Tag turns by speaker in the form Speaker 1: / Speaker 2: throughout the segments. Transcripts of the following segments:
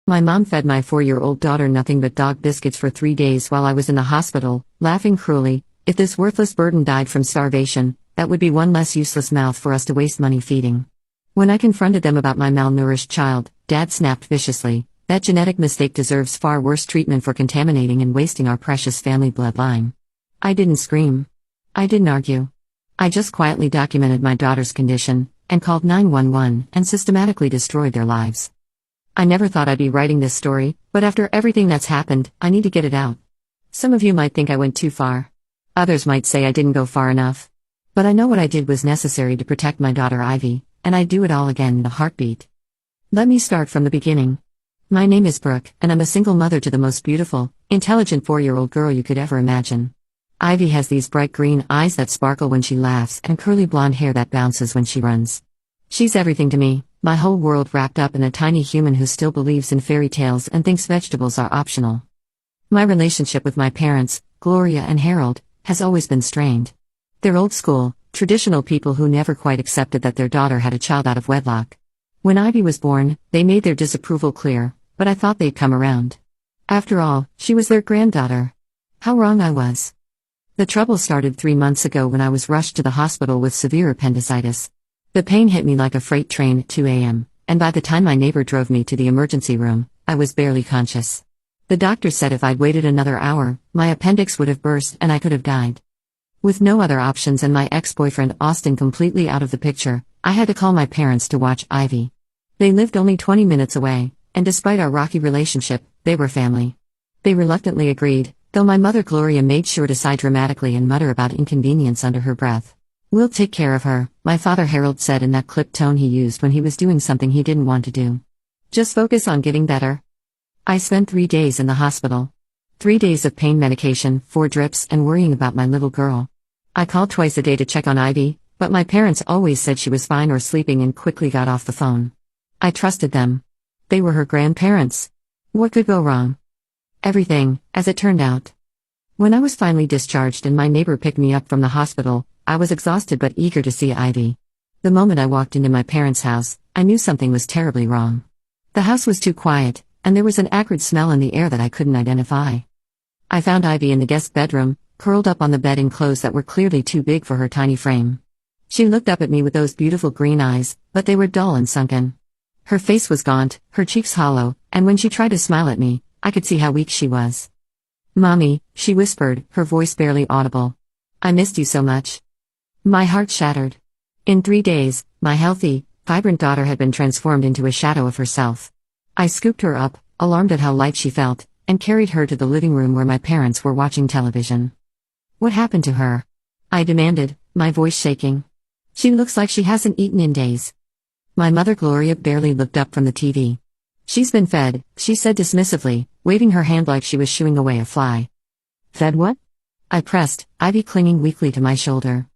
Speaker 1: My mom fed my 4-year-old daughter nothing but dog biscuits for 3 days while I was in the hospital, laughing cruelly. If this worthless burden died from starvation, that would be one less useless mouth for us to waste money feeding. When I confronted them about my malnourished child, Dad snapped viciously, "That genetic mistake deserves far worse treatment for contaminating and wasting our precious family bloodline." I didn't scream. I didn't argue. I just quietly documented my daughter's condition, and called 911 and systematically destroyed their lives. I never thought I'd be writing this story, but after everything that's happened, I need to get it out. Some of you might think I went too far. Others might say I didn't go far enough. But I know what I did was necessary to protect my daughter Ivy, and I'd do it all again in a heartbeat. Let me start from the beginning. My name is Brooke, and I'm a single mother to the most beautiful, intelligent 4-year-old girl you could ever imagine. Ivy has these bright green eyes that sparkle when she laughs and curly blonde hair that bounces when she runs. She's everything to me, my whole world wrapped up in a tiny human who still believes in fairy tales and thinks vegetables are optional. My relationship with my parents, Gloria and Harold, has always been strained. They're old school, traditional people who never quite accepted that their daughter had a child out of wedlock. When Ivy was born, they made their disapproval clear, but I thought they'd come around. After all, she was their granddaughter. How wrong I was. The trouble started 3 months ago when I was rushed to the hospital with severe appendicitis. The pain hit me like a freight train at 2 a.m., and by the time my neighbor drove me to the emergency room, I was barely conscious. The doctor said if I'd waited another hour, my appendix would have burst and I could have died. With no other options and my ex-boyfriend Austin completely out of the picture, I had to call my parents to watch Ivy. They lived only 20 minutes away, and despite our rocky relationship, they were family. They reluctantly agreed, though my mother Gloria made sure to sigh dramatically and mutter about inconvenience under her breath. "We'll take care of her," my father Harold said in that clipped tone he used when he was doing something he didn't want to do. "Just focus on getting better." I spent 3 days in the hospital. 3 days of pain medication, 4 drips, and worrying about my little girl. I called twice a day to check on Ivy, but my parents always said she was fine or sleeping and quickly got off the phone. I trusted them. They were her grandparents. What could go wrong? Everything, as it turned out. When I was finally discharged and my neighbor picked me up from the hospital, I was exhausted but eager to see Ivy. The moment I walked into my parents' house, I knew something was terribly wrong. The house was too quiet, and there was an acrid smell in the air that I couldn't identify. I found Ivy in the guest bedroom, curled up on the bed in clothes that were clearly too big for her tiny frame. She looked up at me with those beautiful green eyes, but they were dull and sunken. Her face was gaunt, her cheeks hollow, and when she tried to smile at me, I could see how weak she was. "Mommy," she whispered, her voice barely audible. "I missed you so much." My heart shattered. In 3 days, my healthy, vibrant daughter had been transformed into a shadow of herself. I scooped her up, alarmed at how light she felt, and carried her to the living room where my parents were watching television. "What happened to her?" I demanded, my voice shaking. "She looks like she hasn't eaten in days." My mother Gloria barely looked up from the TV. "She's been fed," she said dismissively, waving her hand like she was shooing away a fly. "Fed what?" I pressed, Ivy clinging weakly to my shoulder.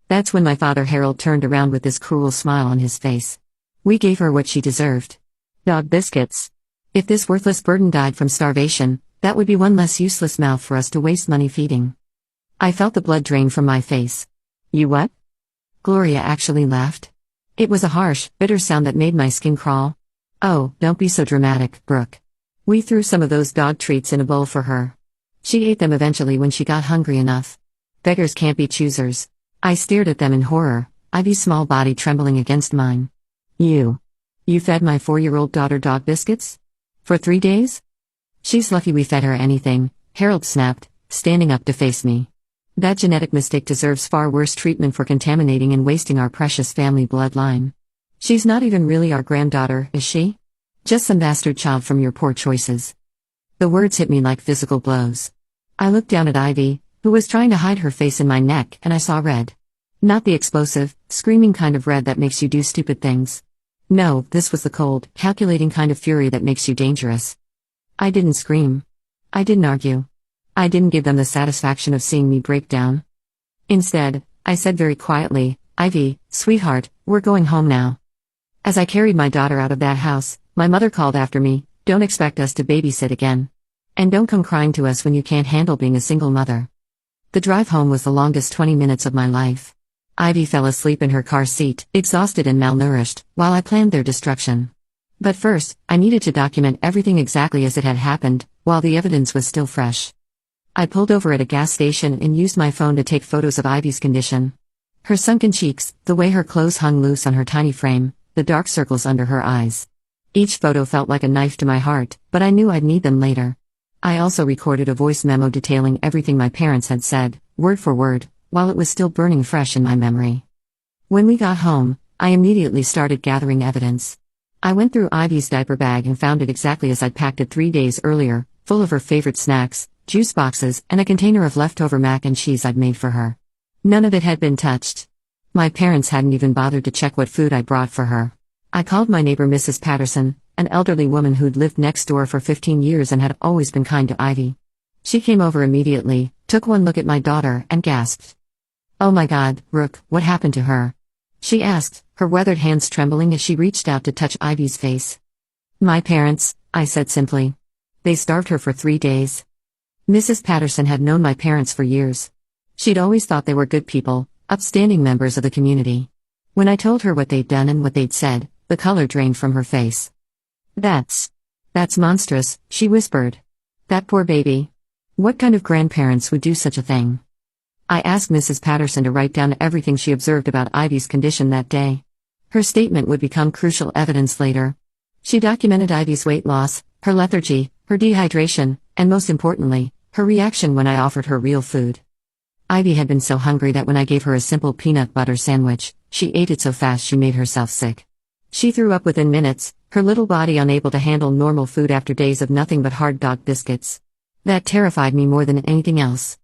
Speaker 1: That's when my father Harold turned around with this cruel smile on his face. "We gave her what she deserved. Dog biscuits. If this worthless burden died from starvation, that would be one less useless mouth for us to waste money feeding." I felt the blood drain from my face. "You what?" Gloria actually laughed. It was a harsh, bitter sound that made my skin crawl. "Oh, don't be so dramatic, Brooke. We threw some of those dog treats in a bowl for her. She ate them eventually when she got hungry enough. Beggars can't be choosers." I stared at them in horror, Ivy's small body trembling against mine. You fed my 4-year-old daughter dog biscuits? For 3 days? She's lucky we fed her anything," Harold snapped, standing up to face me. "That genetic mistake deserves far worse treatment for contaminating and wasting our precious family bloodline. She's not even really our granddaughter, is she? Just some bastard child from your poor choices." The words hit me like physical blows. I looked down at Ivy, who was trying to hide her face in my neck, and I saw red. Not the explosive, screaming kind of red that makes you do stupid things. No, this was the cold, calculating kind of fury that makes you dangerous. I didn't scream. I didn't argue. I didn't give them the satisfaction of seeing me break down. Instead, I said very quietly, "Ivy, sweetheart, we're going home now." As I carried my daughter out of that house, my mother called after me, "Don't expect us to babysit again. And don't come crying to us when you can't handle being a single mother." The drive home was the longest 20 minutes of my life. Ivy fell asleep in her car seat, exhausted and malnourished, while I planned their destruction. But first, I needed to document everything exactly as it had happened, while the evidence was still fresh. I pulled over at a gas station and used my phone to take photos of Ivy's condition. Her sunken cheeks, the way her clothes hung loose on her tiny frame, the dark circles under her eyes. Each photo felt like a knife to my heart, but I knew I'd need them later. I also recorded a voice memo detailing everything my parents had said, word for word, while it was still burning fresh in my memory. When we got home, I immediately started gathering evidence. I went through Ivy's diaper bag and found it exactly as I'd packed it 3 days earlier, full of her favorite snacks, juice boxes, and a container of leftover mac and cheese I'd made for her. None of it had been touched. My parents hadn't even bothered to check what food I brought for her. I called my neighbor Mrs. Patterson, an elderly woman who'd lived next door for 15 years and had always been kind to Ivy. She came over immediately, took one look at my daughter, and gasped. "Oh my God, Rook, what happened to her?" she asked, her weathered hands trembling as she reached out to touch Ivy's face. "My parents," I said simply. "They starved her for 3 days." Mrs. Patterson had known my parents for years. She'd always thought they were good people, upstanding members of the community. When I told her what they'd done and what they'd said, the color drained from her face. That's monstrous," she whispered. "That poor baby. What kind of grandparents would do such a thing?" I asked Mrs. Patterson to write down everything she observed about Ivy's condition that day. Her statement would become crucial evidence later. She documented Ivy's weight loss, her lethargy, her dehydration, and most importantly, her reaction when I offered her real food. Ivy had been so hungry that when I gave her a simple peanut butter sandwich, she ate it so fast she made herself sick. She threw up within minutes, her little body unable to handle normal food after days of nothing but hard dog biscuits. That terrified me more than anything else.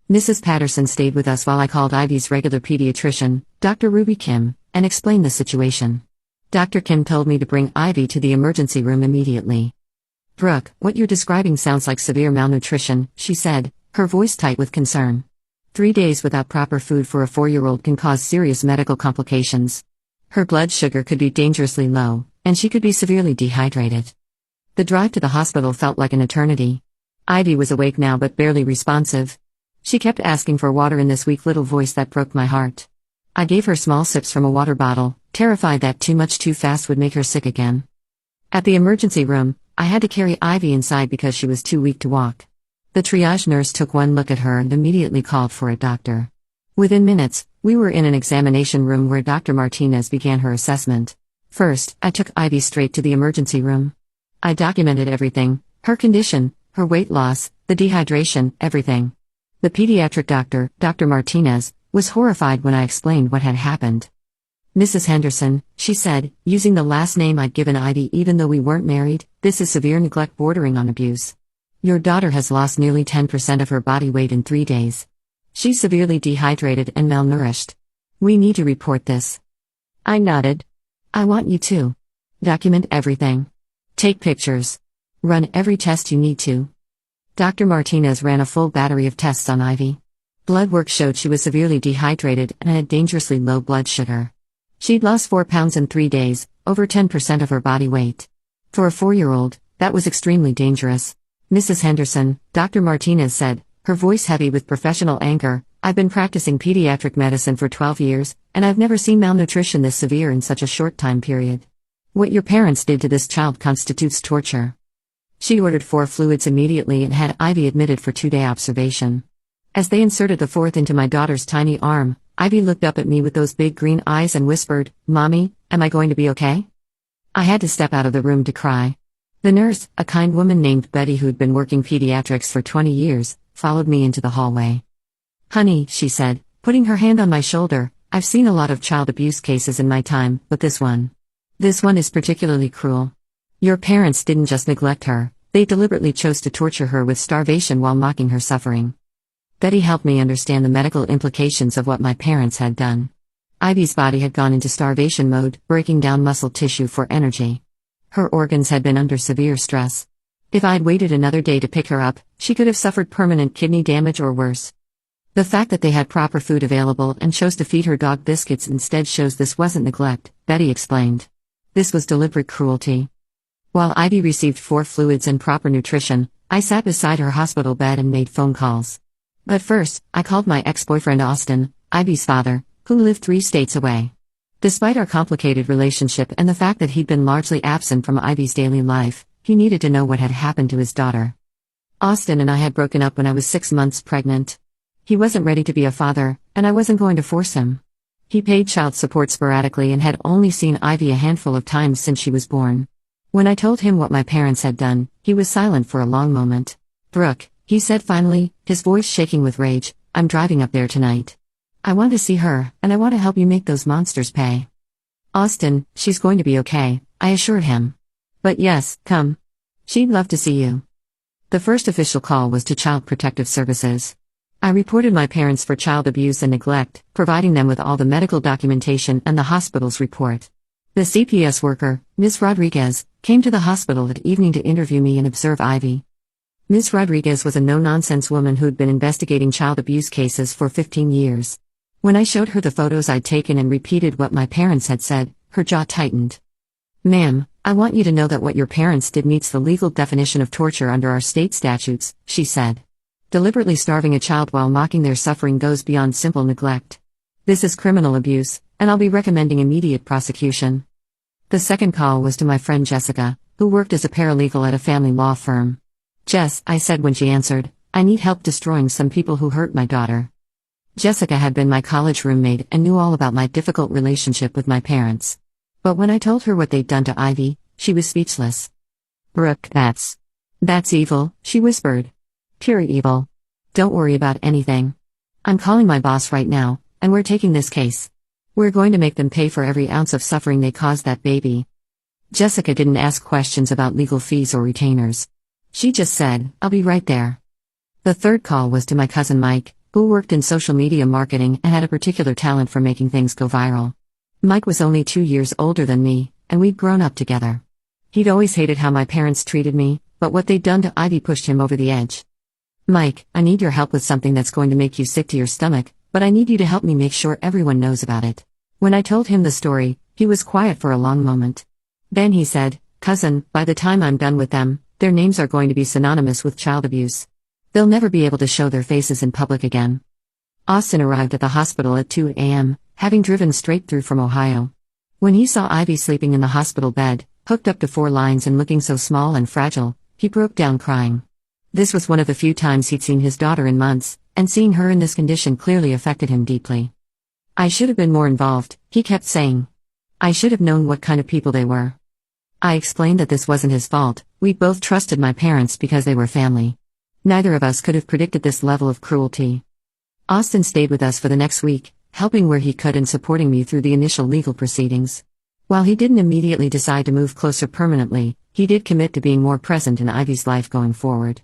Speaker 1: Mrs. Patterson stayed with us while I called Ivy's regular pediatrician, Dr. Ruby Kim, and explained the situation. Dr. Kim told me to bring Ivy to the emergency room immediately. "Brooke, what you're describing sounds like severe malnutrition," she said, her voice tight with concern. 3 days without proper food for a 4-year-old can cause serious medical complications. Her blood sugar could be dangerously low, and she could be severely dehydrated. The drive to the hospital felt like an eternity. Ivy was awake now but barely responsive. She kept asking for water in this weak little voice that broke my heart. I gave her small sips from a water bottle, terrified that too much too fast would make her sick again. At the emergency room, I had to carry Ivy inside because she was too weak to walk. The triage nurse took one look at her and immediately called for a doctor. Within minutes, we were in an examination room where Dr. Martinez began her assessment. First, I took Ivy straight to the emergency room. I documented everything, her condition, her weight loss, the dehydration, everything. The pediatric doctor, Dr. Martinez, was horrified when I explained what had happened. "Mrs. Henderson," she said, using the last name I'd given Ivy even though we weren't married, "this is severe neglect bordering on abuse. Your daughter has lost nearly 10% of her body weight in 3 days. She's severely dehydrated and malnourished. We need to report this." I nodded. "I want you to document everything. Take pictures. Run every test you need to." Dr. Martinez ran a full battery of tests on Ivy. Blood work showed she was severely dehydrated and had dangerously low blood sugar. She'd lost 4 pounds in 3 days, over 10% of her body weight. For a 4-year-old, that was extremely dangerous. "Mrs. Henderson," Dr. Martinez said, her voice heavy with professional anger, "I've been practicing pediatric medicine for 12 years, and I've never seen malnutrition this severe in such a short time period. What your parents did to this child constitutes torture." She ordered 4 fluids immediately and had Ivy admitted for 2-day observation. As they inserted the 4th into my daughter's tiny arm, Ivy looked up at me with those big green eyes and whispered, "Mommy, am I going to be okay?" I had to step out of the room to cry. The nurse, a kind woman named Betty who'd been working pediatrics for 20 years, followed me into the hallway. "Honey," she said, putting her hand on my shoulder, "I've seen a lot of child abuse cases in my time, but this one is particularly cruel. Your parents didn't just neglect her, they deliberately chose to torture her with starvation while mocking her suffering." Betty helped me understand the medical implications of what my parents had done. Ivy's body had gone into starvation mode, breaking down muscle tissue for energy. Her organs had been under severe stress. If I'd waited another day to pick her up, she could have suffered permanent kidney damage or worse. The fact that they had proper food available and chose to feed her dog biscuits instead shows this wasn't neglect, Betty explained. This was deliberate cruelty. While Ivy received 4 fluids and proper nutrition, I sat beside her hospital bed and made phone calls. But first, I called my ex-boyfriend Austin, Ivy's father, who lived 3 states away. Despite our complicated relationship and the fact that he'd been largely absent from Ivy's daily life, he needed to know what had happened to his daughter. Austin and I had broken up when I was 6 months pregnant. He wasn't ready to be a father, and I wasn't going to force him. He paid child support sporadically and had only seen Ivy a handful of times since she was born. When I told him what my parents had done, he was silent for a long moment. "Brooke," he said finally, his voice shaking with rage, "I'm driving up there tonight. I want to see her, and I want to help you make those monsters pay." "Austin, she's going to be okay," I assured him. "But yes, come. She'd love to see you." The first official call was to Child Protective Services. I reported my parents for child abuse and neglect, providing them with all the medical documentation and the hospital's report. The CPS worker, Ms. Rodriguez, came to the hospital that evening to interview me and observe Ivy. Ms. Rodriguez was a no-nonsense woman who'd been investigating child abuse cases for 15 years. When I showed her the photos I'd taken and repeated what my parents had said, her jaw tightened. "Ma'am, I want you to know that what your parents did meets the legal definition of torture under our state statutes," she said. "Deliberately starving a child while mocking their suffering goes beyond simple neglect. This is criminal abuse, and I'll be recommending immediate prosecution." The second call was to my friend Jessica, who worked as a paralegal at a family law firm. "Jess," I said when she answered, "I need help destroying some people who hurt my daughter." Jessica had been my college roommate and knew all about my difficult relationship with my parents. But when I told her what they'd done to Ivy, she was speechless. "Brooke, that's evil," she whispered. "Pure evil. Don't worry about anything. I'm calling my boss right now, and we're taking this case. We're going to make them pay for every ounce of suffering they caused that baby." Jessica didn't ask questions about legal fees or retainers. She just said, "I'll be right there." The third call was to my cousin Mike, who worked in social media marketing and had a particular talent for making things go viral. Mike was only 2 years older than me, and we'd grown up together. He'd always hated how my parents treated me, but what they'd done to Ivy pushed him over the edge. "Mike, I need your help with something that's going to make you sick to your stomach, but I need you to help me make sure everyone knows about it." When I told him the story, he was quiet for a long moment. Then he said, "Cousin, by the time I'm done with them, their names are going to be synonymous with child abuse. They'll never be able to show their faces in public again." Austin arrived at the hospital at 2 a.m., having driven straight through from Ohio. When he saw Ivy sleeping in the hospital bed, hooked up to 4 lines and looking so small and fragile, he broke down crying. This was one of the few times he'd seen his daughter in months, and seeing her in this condition clearly affected him deeply. "I should have been more involved," he kept saying. "I should have known what kind of people they were." I explained that this wasn't his fault. We both trusted my parents because they were family. Neither of us could have predicted this level of cruelty. Austin stayed with us for the next week, helping where he could and supporting me through the initial legal proceedings. While he didn't immediately decide to move closer permanently, he did commit to being more present in Ivy's life going forward.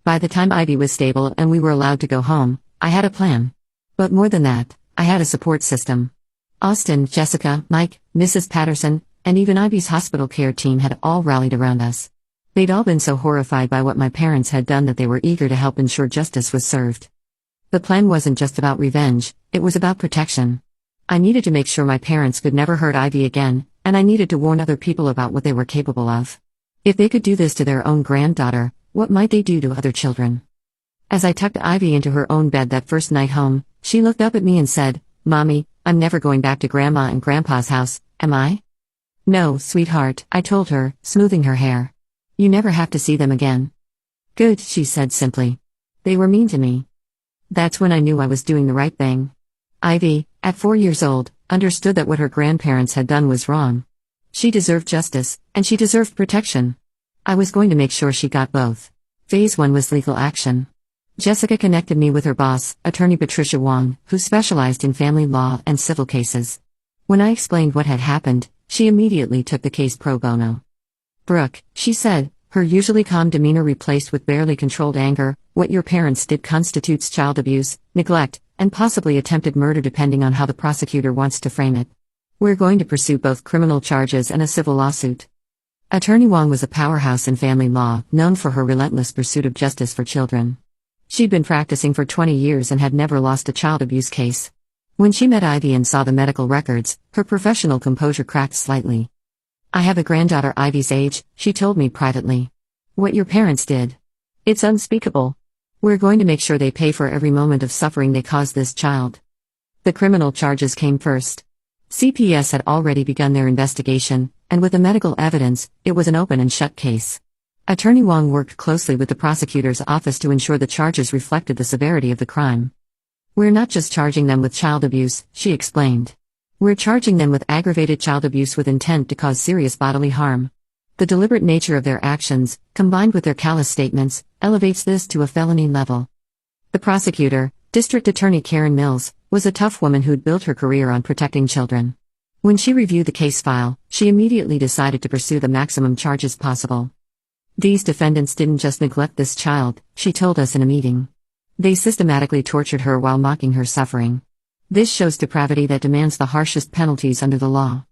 Speaker 1: By the time Ivy was stable and we were allowed to go home, I had a plan. But more than that, I had a support system. Austin, Jessica, Mike, Mrs. Patterson, and even Ivy's hospital care team had all rallied around us. They'd all been so horrified by what my parents had done that they were eager to help ensure justice was served. The plan wasn't just about revenge, it was about protection. I needed to make sure my parents could never hurt Ivy again, and I needed to warn other people about what they were capable of. If they could do this to their own granddaughter, what might they do to other children? As I tucked Ivy into her own bed that first night home, she looked up at me and said, "Mommy, I'm never going back to Grandma and Grandpa's house, am I?" "No, sweetheart," I told her, smoothing her hair. "You never have to see them again." "Good," she said simply. "They were mean to me." That's when I knew I was doing the right thing. Ivy, at 4 years old, understood that what her grandparents had done was wrong. She deserved justice, and she deserved protection. I was going to make sure she got both. Phase 1 was legal action. Jessica connected me with her boss, attorney Patricia Wong, who specialized in family law and civil cases. When I explained what had happened, she immediately took the case pro bono. "Brooke," she said, her usually calm demeanor replaced with barely controlled anger, "what your parents did constitutes child abuse, neglect, and possibly attempted murder depending on how the prosecutor wants to frame it. We're going to pursue both criminal charges and a civil lawsuit." Attorney Wong was a powerhouse in family law, known for her relentless pursuit of justice for children. She'd been practicing for 20 years and had never lost a child abuse case. When she met Ivy and saw the medical records, her professional composure cracked slightly. "I have a granddaughter Ivy's age," she told me privately. "What your parents did. It's unspeakable. We're going to make sure they pay for every moment of suffering they caused this child." The criminal charges came first. CPS had already begun their investigation, and with the medical evidence, it was an open and shut case. Attorney Wong worked closely with the prosecutor's office to ensure the charges reflected the severity of the crime. "We're not just charging them with child abuse," she explained. "We're charging them with aggravated child abuse with intent to cause serious bodily harm. The deliberate nature of their actions, combined with their callous statements, elevates this to a felony level." The prosecutor, District Attorney Karen Mills, was a tough woman who'd built her career on protecting children. When she reviewed the case file, she immediately decided to pursue the maximum charges possible. "These defendants didn't just neglect this child," she told us in a meeting. "They systematically tortured her while mocking her suffering. This shows depravity that demands the harshest penalties under the law."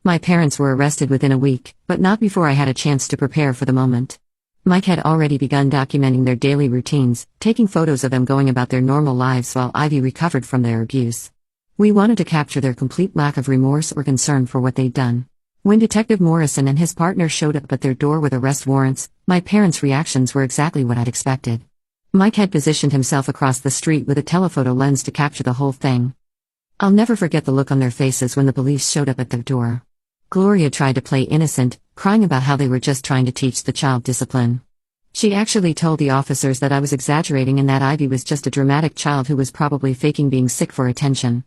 Speaker 1: My parents were arrested within a week, but not before I had a chance to prepare for the moment. Mike had already begun documenting their daily routines, taking photos of them going about their normal lives while Ivy recovered from their abuse. We wanted to capture their complete lack of remorse or concern for what they'd done. When Detective Morrison and his partner showed up at their door with arrest warrants, my parents' reactions were exactly what I'd expected. Mike had positioned himself across the street with a telephoto lens to capture the whole thing. I'll never forget the look on their faces when the police showed up at their door. Gloria tried to play innocent, crying about how they were just trying to teach the child discipline. She actually told the officers that I was exaggerating and that Ivy was just a dramatic child who was probably faking being sick for attention.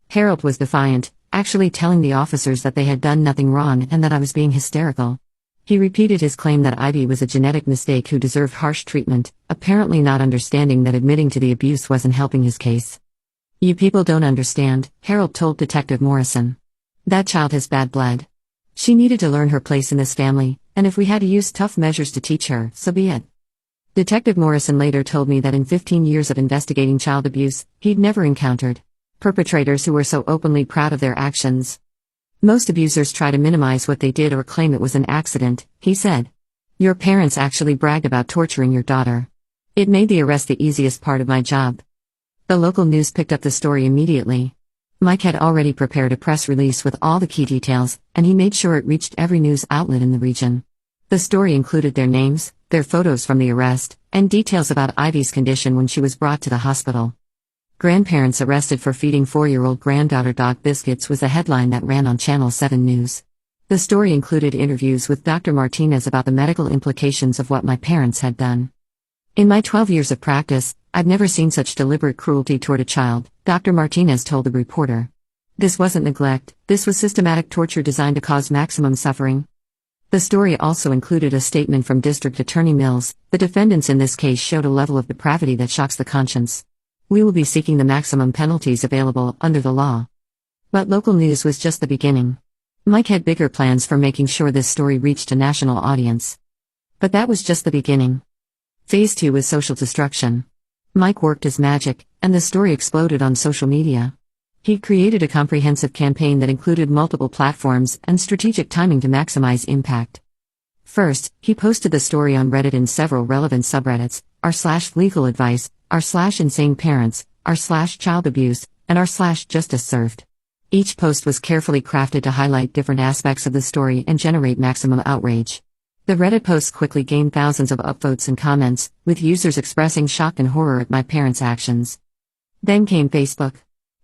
Speaker 1: Harold was defiant, actually telling the officers that they had done nothing wrong and that I was being hysterical. He repeated his claim that Ivy was a genetic mistake who deserved harsh treatment, apparently not understanding that admitting to the abuse wasn't helping his case. "You people don't understand," Harold told Detective Morrison. "That child has bad blood. She needed to learn her place in this family, and if we had to use tough measures to teach her, so be it." Detective Morrison later told me that in 15 years of investigating child abuse, he'd never encountered perpetrators who were so openly proud of their actions. "Most abusers try to minimize what they did or claim it was an accident," he said. "Your parents actually bragged about torturing your daughter. It made the arrest the easiest part of my job." The local news picked up the story immediately. Mike had already prepared a press release with all the key details, and he made sure it reached every news outlet in the region. The story included their names, their photos from the arrest, and details about Ivy's condition when she was brought to the hospital. "Grandparents arrested for feeding 4-year-old granddaughter dog biscuits" was a headline that ran on Channel 7 News. The story included interviews with Dr. Martinez about the medical implications of what my parents had done. "In my 12 years of practice, I've never seen such deliberate cruelty toward a child," Dr. Martinez told the reporter. "This wasn't neglect, this was systematic torture designed to cause maximum suffering." The story also included a statement from District Attorney Mills. "The defendants in this case showed a level of depravity that shocks the conscience. We will be seeking the maximum penalties available under the law." But local news was just the beginning. Mike had bigger plans for making sure this story reached a national audience. But that was just the beginning. Phase 2 was social destruction. Mike worked his magic, and the story exploded on social media. He created a comprehensive campaign that included multiple platforms and strategic timing to maximize impact. First, he posted the story on Reddit in several relevant subreddits, r/legal advice, r/insane parents, r/child abuse, and r/justice served. Each post was carefully crafted to highlight different aspects of the story and generate maximum outrage. The Reddit posts quickly gained thousands of upvotes and comments, with users expressing shock and horror at my parents' actions. Then came Facebook.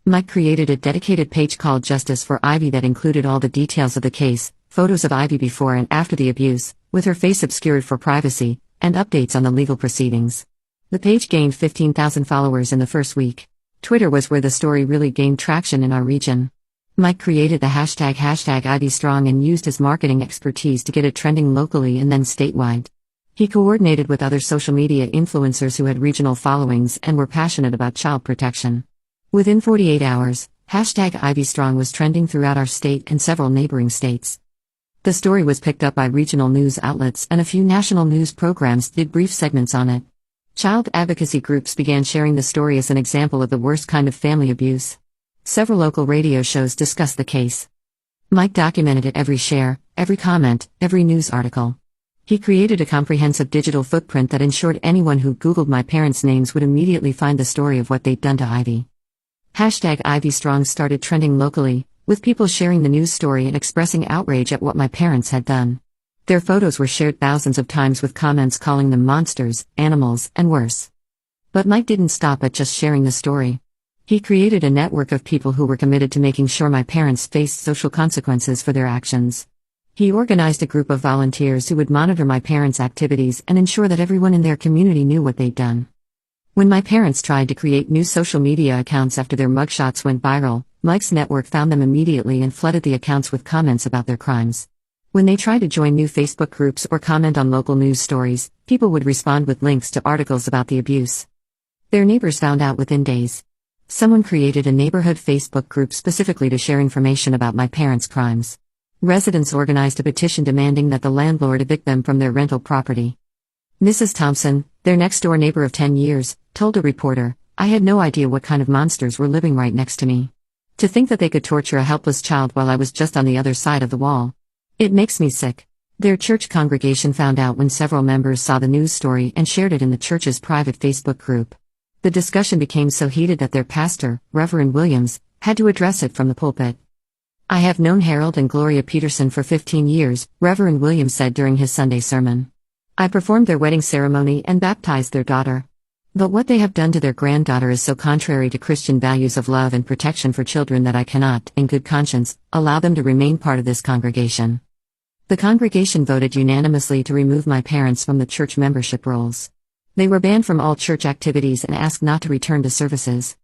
Speaker 1: Mike created a dedicated page called Justice for Ivy that included all the details of the case, photos of Ivy before and after the abuse, with her face obscured for privacy, and updates on the legal proceedings. The page gained 15,000 followers in the first week. Twitter was where the story really gained traction in our region. Mike created the hashtag #IvyStrong and used his marketing expertise to get it trending locally and then statewide. He coordinated with other social media influencers who had regional followings and were passionate about child protection. Within 48 hours, #IvyStrong was trending throughout our state and several neighboring states. The story was picked up by regional news outlets, and a few national news programs did brief segments on it. Child advocacy groups began sharing the story as an example of the worst kind of family abuse. Several local radio shows discussed the case. Mike documented it every share, every comment, every news article. He created a comprehensive digital footprint that ensured anyone who Googled my parents' names would immediately find the story of what they'd done to Ivy. #IvyStrong started trending locally, with people sharing the news story and expressing outrage at what my parents had done. Their photos were shared thousands of times with comments calling them monsters, animals, and worse. But Mike didn't stop at just sharing the story. He created a network of people who were committed to making sure my parents faced social consequences for their actions. He organized a group of volunteers who would monitor my parents' activities and ensure that everyone in their community knew what they'd done. When my parents tried to create new social media accounts after their mugshots went viral, Mike's network found them immediately and flooded the accounts with comments about their crimes. When they tried to join new Facebook groups or comment on local news stories, people would respond with links to articles about the abuse. Their neighbors found out within days. Someone created a neighborhood Facebook group specifically to share information about my parents' crimes. Residents organized a petition demanding that the landlord evict them from their rental property. Mrs. Thompson, their next-door neighbor of 10 years, told a reporter, "I had no idea what kind of monsters were living right next to me. To think that they could torture a helpless child while I was just on the other side of the wall. It makes me sick." Their church congregation found out when several members saw the news story and shared it in the church's private Facebook group. The discussion became so heated that their pastor, Reverend Williams, had to address it from the pulpit. "I have known Harold and Gloria Peterson for 15 years, Reverend Williams said during his Sunday sermon. I performed their wedding ceremony and baptized their daughter. But what they have done to their granddaughter is so contrary to Christian values of love and protection for children that I cannot, in good conscience, allow them to remain part of this congregation." The congregation voted unanimously to remove my parents from the church membership rolls. They were banned from all church activities and asked not to return to services.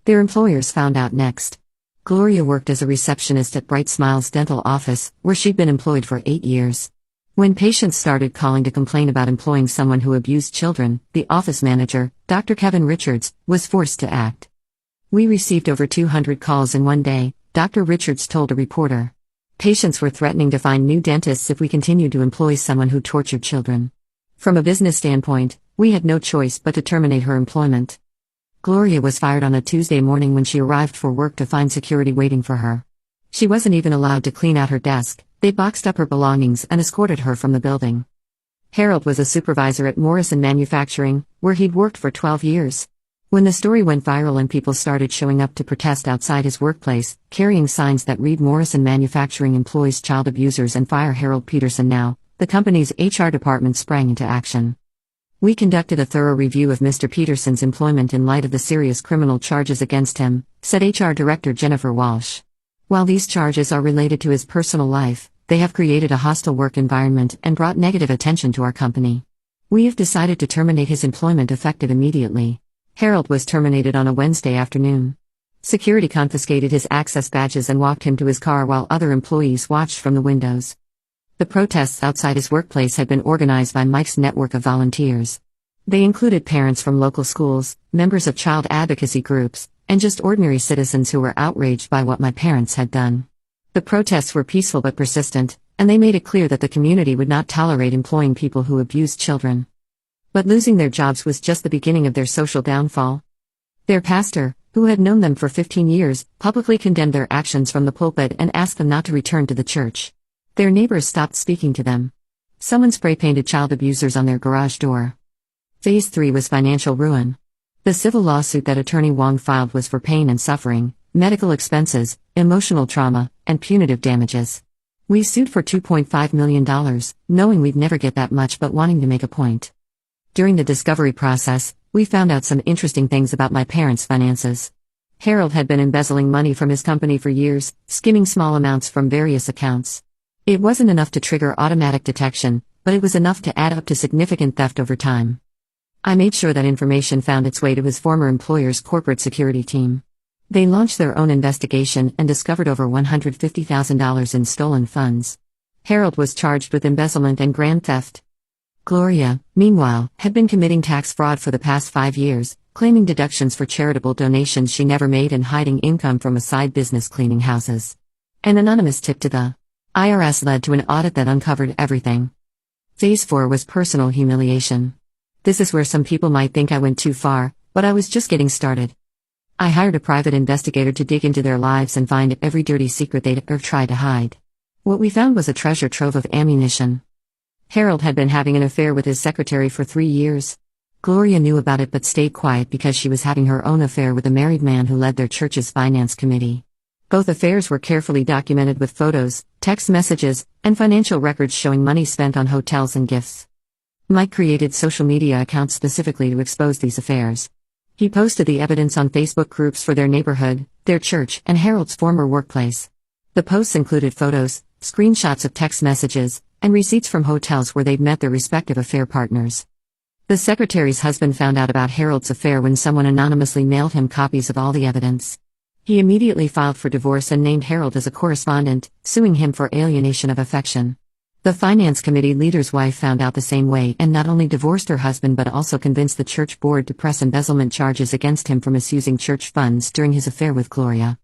Speaker 1: Their employers found out next. Gloria worked as a receptionist at Bright Smiles Dental Office, where she'd been employed for 8 years. When patients started calling to complain about employing someone who abused children, the office manager, Dr. Kevin Richards, was forced to act. "We received over 200 calls in one day," Dr. Richards told a reporter. "Patients were threatening to find new dentists if we continued to employ someone who tortured children. From a business standpoint, we had no choice but to terminate her employment." Gloria was fired on a Tuesday morning when she arrived for work to find security waiting for her. She wasn't even allowed to clean out her desk. They boxed up her belongings and escorted her from the building. Harold was a supervisor at Morrison Manufacturing, where he'd worked for 12 years. When the story went viral and people started showing up to protest outside his workplace, carrying signs that read "Morrison Manufacturing employs child abusers and fire Harold Peterson now," the company's HR department sprang into action. "We conducted a thorough review of Mr. Peterson's employment in light of the serious criminal charges against him," said HR Director Jennifer Walsh. "While these charges are related to his personal life, they have created a hostile work environment and brought negative attention to our company. We have decided to terminate his employment effective immediately." Harold was terminated on a Wednesday afternoon. Security confiscated his access badges and walked him to his car while other employees watched from the windows. The protests outside his workplace had been organized by Mike's network of volunteers. They included parents from local schools, members of child advocacy groups, and just ordinary citizens who were outraged by what my parents had done. The protests were peaceful but persistent, and they made it clear that the community would not tolerate employing people who abused children. But losing their jobs was just the beginning of their social downfall. Their pastor, who had known them for 15 years, publicly condemned their actions from the pulpit and asked them not to return to the church. Their neighbors stopped speaking to them. Someone spray-painted child abusers on their garage door. Phase 3 was financial ruin. The civil lawsuit that Attorney Wong filed was for pain and suffering, medical expenses, emotional trauma, and punitive damages. We sued for $2.5 million, knowing we'd never get that much but wanting to make a point. During the discovery process, we found out some interesting things about my parents' finances. Harold had been embezzling money from his company for years, skimming small amounts from various accounts. It wasn't enough to trigger automatic detection, but it was enough to add up to significant theft over time. I made sure that information found its way to his former employer's corporate security team. They launched their own investigation and discovered over $150,000 in stolen funds. Harold was charged with embezzlement and grand theft. Gloria, meanwhile, had been committing tax fraud for the past 5 years, claiming deductions for charitable donations she never made and hiding income from a side business cleaning houses. An anonymous tip to the IRS led to an audit that uncovered everything. Phase 4 was personal humiliation. This is where some people might think I went too far, but I was just getting started. I hired a private investigator to dig into their lives and find every dirty secret they'd ever tried to hide. What we found was a treasure trove of ammunition. Harold had been having an affair with his secretary for 3 years. Gloria knew about it but stayed quiet because she was having her own affair with a married man who led their church's finance committee. Both affairs were carefully documented with photos, text messages, and financial records showing money spent on hotels and gifts. Mike created social media accounts specifically to expose these affairs. He posted the evidence on Facebook groups for their neighborhood, their church, and Harold's former workplace. The posts included photos, screenshots of text messages, and receipts from hotels where they'd met their respective affair partners. The secretary's husband found out about Harold's affair when someone anonymously mailed him copies of all the evidence. He immediately filed for divorce and named Harold as a correspondent, suing him for alienation of affection. The finance committee leader's wife found out the same way and not only divorced her husband but also convinced the church board to press embezzlement charges against him for misusing church funds during his affair with Gloria.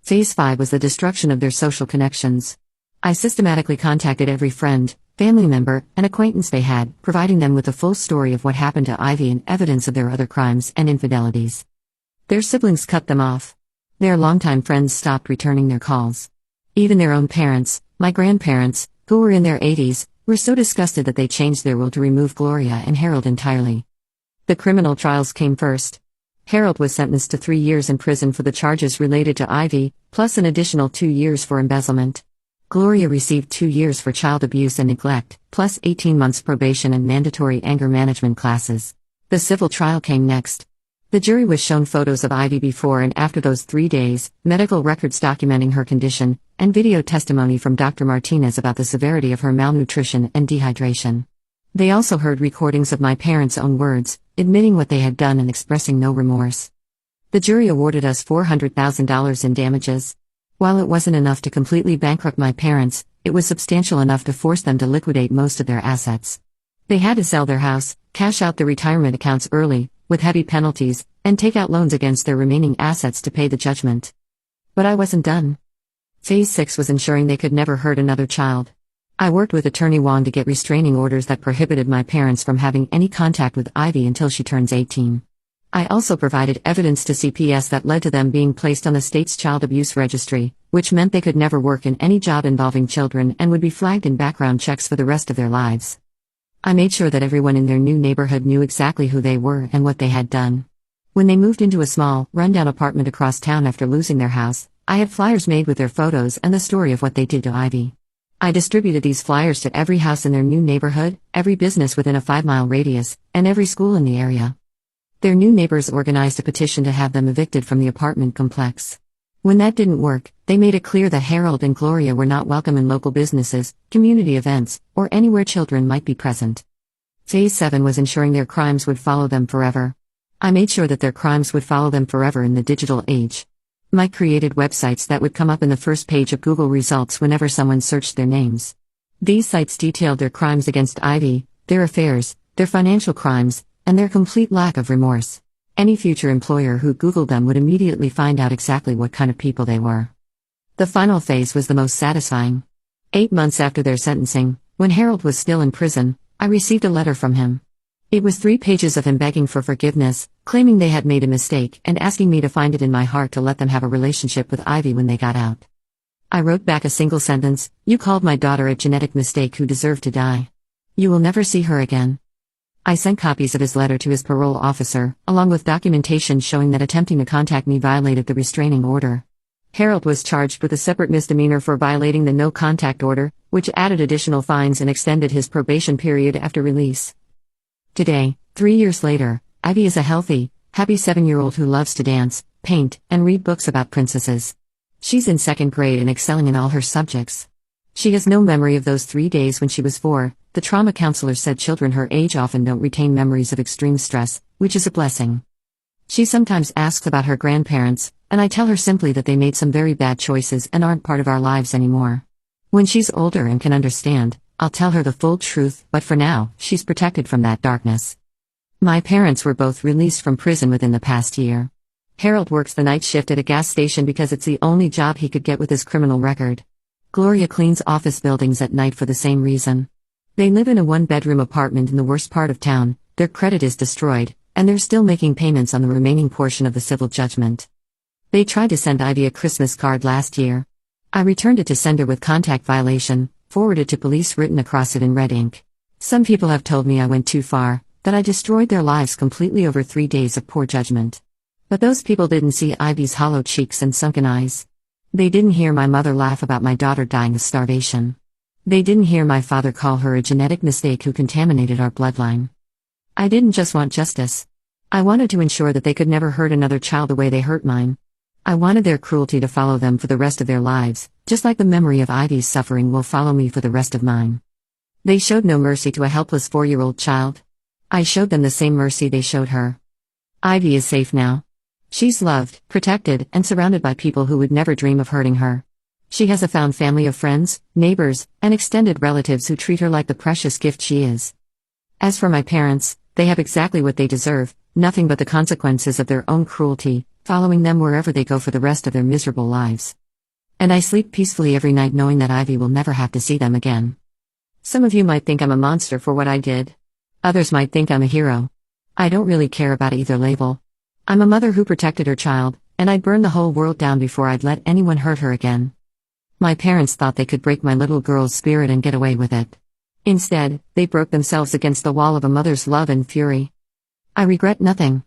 Speaker 1: Phase 5 was the destruction of their social connections. I systematically contacted every friend, family member, and acquaintance they had, providing them with the full story of what happened to Ivy and evidence of their other crimes and infidelities. Their siblings cut them off. Their longtime friends stopped returning their calls. Even their own parents, my grandparents, who were in their 80s, were so disgusted that they changed their will to remove Gloria and Harold entirely. The criminal trials came first. Harold was sentenced to 3 years in prison for the charges related to Ivy, plus an additional 2 years for embezzlement. Gloria received 2 years for child abuse and neglect, plus 18 months probation and mandatory anger management classes. The civil trial came next. The jury was shown photos of Ivy before and after those 3 days, medical records documenting her condition, and video testimony from Dr. Martinez about the severity of her malnutrition and dehydration. They also heard recordings of my parents' own words, admitting what they had done and expressing no remorse. The jury awarded us $400,000 in damages. While it wasn't enough to completely bankrupt my parents, it was substantial enough to force them to liquidate most of their assets. They had to sell their house, cash out their retirement accounts early, with heavy penalties, and take out loans against their remaining assets to pay the judgment. But I wasn't done. Phase 6 was ensuring they could never hurt another child. I worked with Attorney Wong to get restraining orders that prohibited my parents from having any contact with Ivy until she turns 18. I also provided evidence to CPS that led to them being placed on the state's child abuse registry, which meant they could never work in any job involving children and would be flagged in background checks for the rest of their lives. I made sure that everyone in their new neighborhood knew exactly who they were and what they had done. When they moved into a small, rundown apartment across town after losing their house, I had flyers made with their photos and the story of what they did to Ivy. I distributed these flyers to every house in their new neighborhood, every business within a 5-mile radius, and every school in the area. Their new neighbors organized a petition to have them evicted from the apartment complex. When that didn't work, they made it clear that Harold and Gloria were not welcome in local businesses, community events, or anywhere children might be present. Phase 7 was ensuring their crimes would follow them forever. I made sure that their crimes would follow them forever in the digital age. I created websites that would come up in the first page of Google results whenever someone searched their names. These sites detailed their crimes against Ivy, their affairs, their financial crimes, and their complete lack of remorse. Any future employer who Googled them would immediately find out exactly what kind of people they were. The final phase was the most satisfying. 8 months after their sentencing, when Harold was still in prison, I received a letter from him. It was 3 pages of him begging for forgiveness, claiming they had made a mistake, and asking me to find it in my heart to let them have a relationship with Ivy when they got out. I wrote back a single sentence: "You called my daughter a genetic mistake who deserved to die. You will never see her again." I sent copies of his letter to his parole officer, along with documentation showing that attempting to contact me violated the restraining order. Harold was charged with a separate misdemeanor for violating the no-contact order, which added additional fines and extended his probation period after release. Today, 3 years later, Ivy is a healthy, happy 7-year-old who loves to dance, paint, and read books about princesses. She's in 2nd grade and excelling in all her subjects. She has no memory of those 3 days when she was 4. The trauma counselor said children her age often don't retain memories of extreme stress, which is a blessing. She sometimes asks about her grandparents, and I tell her simply that they made some very bad choices and aren't part of our lives anymore. When she's older and can understand, I'll tell her the full truth, but for now, she's protected from that darkness. My parents were both released from prison within the past year. Harold works the night shift at a gas station because it's the only job he could get with his criminal record. Gloria cleans office buildings at night for the same reason. They live in a 1-bedroom apartment in the worst part of town, their credit is destroyed, and they're still making payments on the remaining portion of the civil judgment. They tried to send Ivy a Christmas card last year. I returned it to sender with contact violation, forwarded to police written across it in red ink. Some people have told me I went too far, that I destroyed their lives completely over 3 days of poor judgment. But those people didn't see Ivy's hollow cheeks and sunken eyes. They didn't hear my mother laugh about my daughter dying of starvation. They didn't hear my father call her a genetic mistake who contaminated our bloodline. I didn't just want justice. I wanted to ensure that they could never hurt another child the way they hurt mine. I wanted their cruelty to follow them for the rest of their lives, just like the memory of Ivy's suffering will follow me for the rest of mine. They showed no mercy to a helpless 4-year-old child. I showed them the same mercy they showed her. Ivy is safe now. She's loved, protected, and surrounded by people who would never dream of hurting her. She has a found family of friends, neighbors, and extended relatives who treat her like the precious gift she is. As for my parents, they have exactly what they deserve, nothing but the consequences of their own cruelty, following them wherever they go for the rest of their miserable lives. And I sleep peacefully every night knowing that Ivy will never have to see them again. Some of you might think I'm a monster for what I did. Others might think I'm a hero. I don't really care about either label. I'm a mother who protected her child, and I'd burn the whole world down before I'd let anyone hurt her again. My parents thought they could break my little girl's spirit and get away with it. Instead, they broke themselves against the wall of a mother's love and fury. I regret nothing.